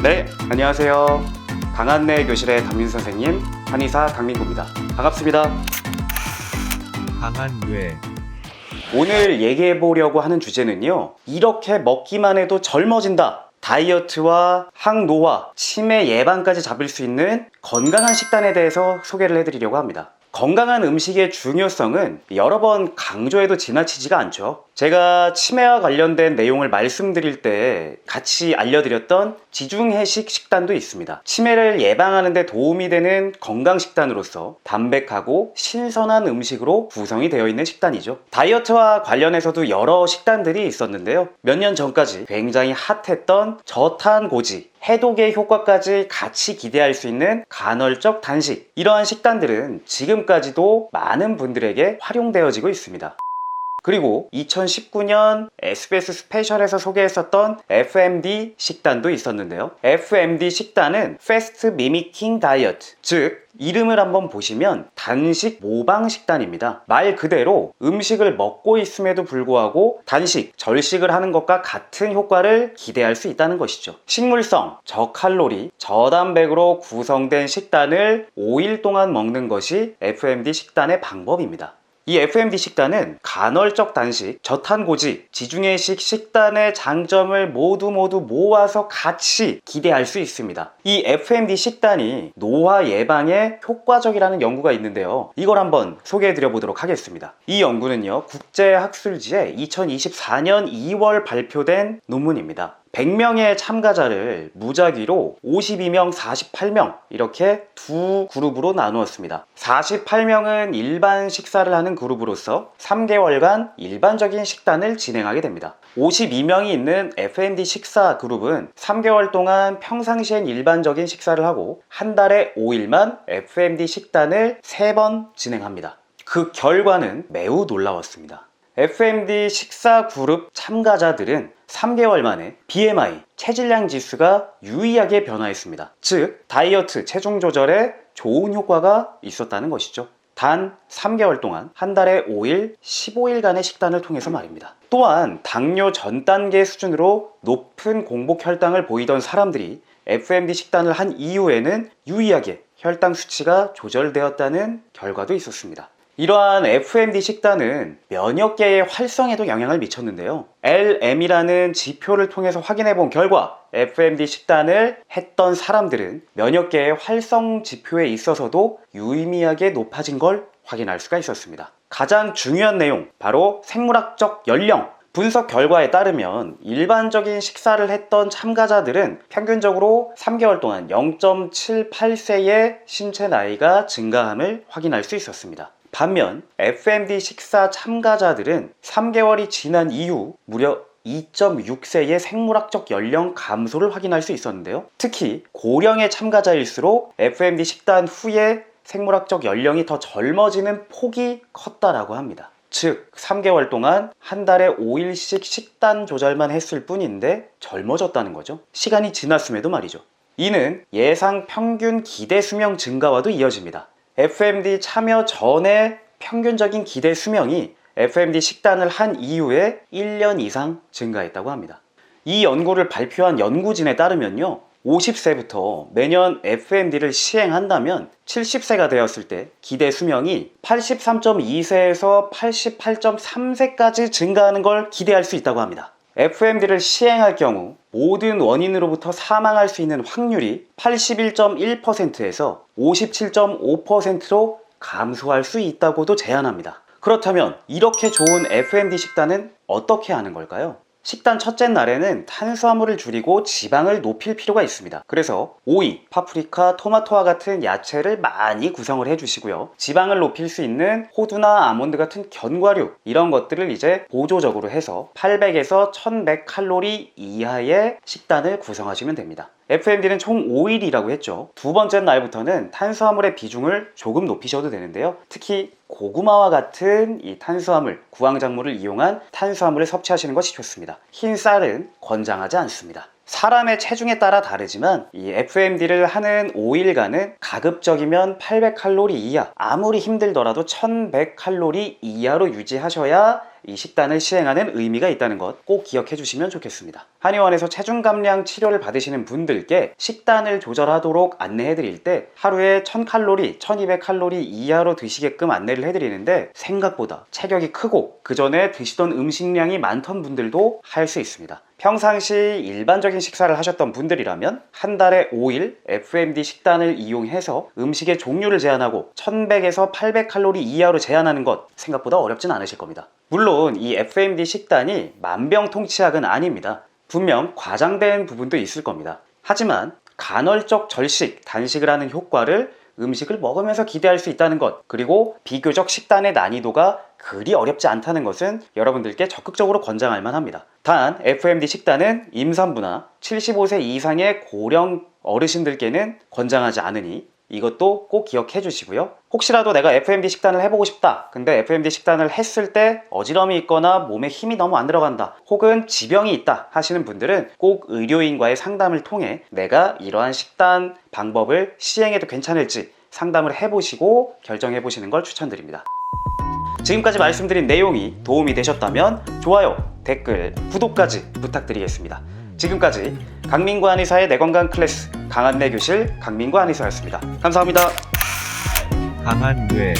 네, 안녕하세요. 강한내 교실의 강민수 선생님, 한의사 강민구입니다. 반갑습니다. 강한뇌 오늘 얘기해 보려고 하는 주제는요, 이렇게 먹기만 해도 젊어진다. 다이어트와 항노화, 치매 예방까지 잡을 수 있는 건강한 식단에 대해서 소개를 해드리려고 합니다. 건강한 음식의 중요성은 여러 번 강조해도 지나치지가 않죠. 제가 치매와 관련된 내용을 말씀드릴 때 같이 알려드렸던 지중해식 식단도 있습니다. 치매를 예방하는 데 도움이 되는 건강식단으로서 담백하고 신선한 음식으로 구성이 되어 있는 식단이죠. 다이어트와 관련해서도 여러 식단들이 있었는데요. 몇 년 전까지 굉장히 핫했던 저탄고지, 해독의 효과까지 같이 기대할 수 있는 간헐적 단식, 이러한 식단들은 지금까지도 많은 분들에게 활용되어지고 있습니다. 그리고 2019년 SBS 스페셜에서 소개했었던 FMD 식단도 있었는데요. FMD 식단은 Fast Mimicking Diet, 즉 이름을 한번 보시면 단식 모방 식단입니다. 말 그대로 음식을 먹고 있음에도 불구하고 단식, 절식을 하는 것과 같은 효과를 기대할 수 있다는 것이죠. 식물성, 저칼로리, 저단백으로 구성된 식단을 5일 동안 먹는 것이 FMD 식단의 방법입니다. 이 FMD 식단은 간헐적 단식, 저탄고지, 지중해식 식단의 장점을 모두 모아서 같이 기대할 수 있습니다. 이 FMD 식단이 노화 예방에 효과적이라는 연구가 있는데요. 이걸 한번 소개해 드려 보도록 하겠습니다. 이 연구는요, 국제학술지에 2024년 2월 발표된 논문입니다. 100명의 참가자를 무작위로 52명, 48명 이렇게 두 그룹으로 나누었습니다. 48명은 일반 식사를 하는 그룹으로서 3개월간 일반적인 식단을 진행하게 됩니다. 52명이 있는 FMD 식사 그룹은 3개월 동안 평상시엔 일반적인 식사를 하고 한 달에 5일만 FMD 식단을 3번 진행합니다. 그 결과는 매우 놀라웠습니다. FMD 식사 그룹 참가자들은 3개월 만에 BMI, 체질량 지수가 유의하게 변화했습니다. 즉, 다이어트, 체중 조절에 좋은 효과가 있었다는 것이죠. 단 3개월 동안 한 달에 5일, 15일간의 식단을 통해서 말입니다. 또한 당뇨 전 단계 수준으로 높은 공복 혈당을 보이던 사람들이 FMD 식단을 한 이후에는 유의하게 혈당 수치가 조절되었다는 결과도 있었습니다. 이러한 FMD 식단은 면역계의 활성에도 영향을 미쳤는데요. LM이라는 지표를 통해서 확인해 본 결과 FMD 식단을 했던 사람들은 면역계의 활성 지표에 있어서도 유의미하게 높아진 걸 확인할 수가 있었습니다. 가장 중요한 내용, 바로 생물학적 연령. 분석 결과에 따르면 일반적인 식사를 했던 참가자들은 평균적으로 3개월 동안 0.78세의 신체 나이가 증가함을 확인할 수 있었습니다. 반면 FMD 식사 참가자들은 3개월이 지난 이후 무려 2.6세의 생물학적 연령 감소를 확인할 수 있었는데요. 특히 고령의 참가자일수록 FMD 식단 후에 생물학적 연령이 더 젊어지는 폭이 컸다라고 합니다. 즉 3개월 동안 한 달에 5일씩 식단 조절만 했을 뿐인데 젊어졌다는 거죠. 시간이 지났음에도 말이죠. 이는 예상 평균 기대 수명 증가와도 이어집니다. FMD 참여 전에 평균적인 기대 수명이 FMD 식단을 한 이후에 1년 이상 증가했다고 합니다. 이 연구를 발표한 연구진에 따르면요, 50세부터 매년 FMD를 시행한다면 70세가 되었을 때 기대 수명이 83.2세에서 88.3세까지 증가하는 걸 기대할 수 있다고 합니다. FMD를 시행할 경우 모든 원인으로부터 사망할 수 있는 확률이 81.1%에서 57.5%로 감소할 수 있다고도 제안합니다. 그렇다면 이렇게 좋은 FMD 식단은 어떻게 하는 걸까요? 식단 첫째 날에는 탄수화물을 줄이고 지방을 높일 필요가 있습니다. 그래서 오이, 파프리카, 토마토와 같은 야채를 많이 구성을 해주시고요. 지방을 높일 수 있는 호두나 아몬드 같은 견과류, 이런 것들을 이제 보조적으로 해서 800에서 1100칼로리 이하의 식단을 구성하시면 됩니다. FMD는 총 5일이라고 했죠. 두 번째 날부터는 탄수화물의 비중을 조금 높이셔도 되는데요. 특히 고구마와 같은 이 탄수화물, 구황작물을 이용한 탄수화물을 섭취하시는 것이 좋습니다. 흰 쌀은 권장하지 않습니다. 사람의 체중에 따라 다르지만 이 FMD를 하는 5일간은 가급적이면 800칼로리 이하, 아무리 힘들더라도 1100칼로리 이하로 유지하셔야 이 식단을 시행하는 의미가 있다는 것 꼭 기억해 주시면 좋겠습니다. 한의원에서 체중 감량 치료를 받으시는 분들께 식단을 조절하도록 안내해 드릴 때 하루에 1000칼로리, 1200칼로리 이하로 드시게끔 안내를 해 드리는데 생각보다 체격이 크고 그 전에 드시던 음식량이 많던 분들도 할 수 있습니다. 평상시 일반적인 식사를 하셨던 분들이라면 한 달에 5일 FMD 식단을 이용해서 음식의 종류를 제한하고 1100에서 800칼로리 이하로 제한하는 것 생각보다 어렵진 않으실 겁니다. 물론 이 FMD 식단이 만병통치약은 아닙니다. 분명 과장된 부분도 있을 겁니다. 하지만 간헐적 절식, 단식을 하는 효과를 음식을 먹으면서 기대할 수 있다는 것, 그리고 비교적 식단의 난이도가 그리 어렵지 않다는 것은 여러분들께 적극적으로 권장할 만합니다. 단 FMD 식단은 임산부나 75세 이상의 고령 어르신들께는 권장하지 않으니 이것도 꼭 기억해 주시고요. 혹시라도 내가 FMD 식단을 해보고 싶다, 근데 FMD 식단을 했을 때 어지럼이 있거나 몸에 힘이 너무 안 들어간다, 혹은 지병이 있다 하시는 분들은 꼭 의료인과의 상담을 통해 내가 이러한 식단 방법을 시행해도 괜찮을지 상담을 해보시고 결정해 보시는 걸 추천드립니다. 지금까지 말씀드린 내용이 도움이 되셨다면 좋아요, 댓글, 구독까지 부탁드리겠습니다. 지금까지 강민구 한의사의 내건강 클래스 강한내 교실 강민구 한의사였습니다. 감사합니다. 강한 뇌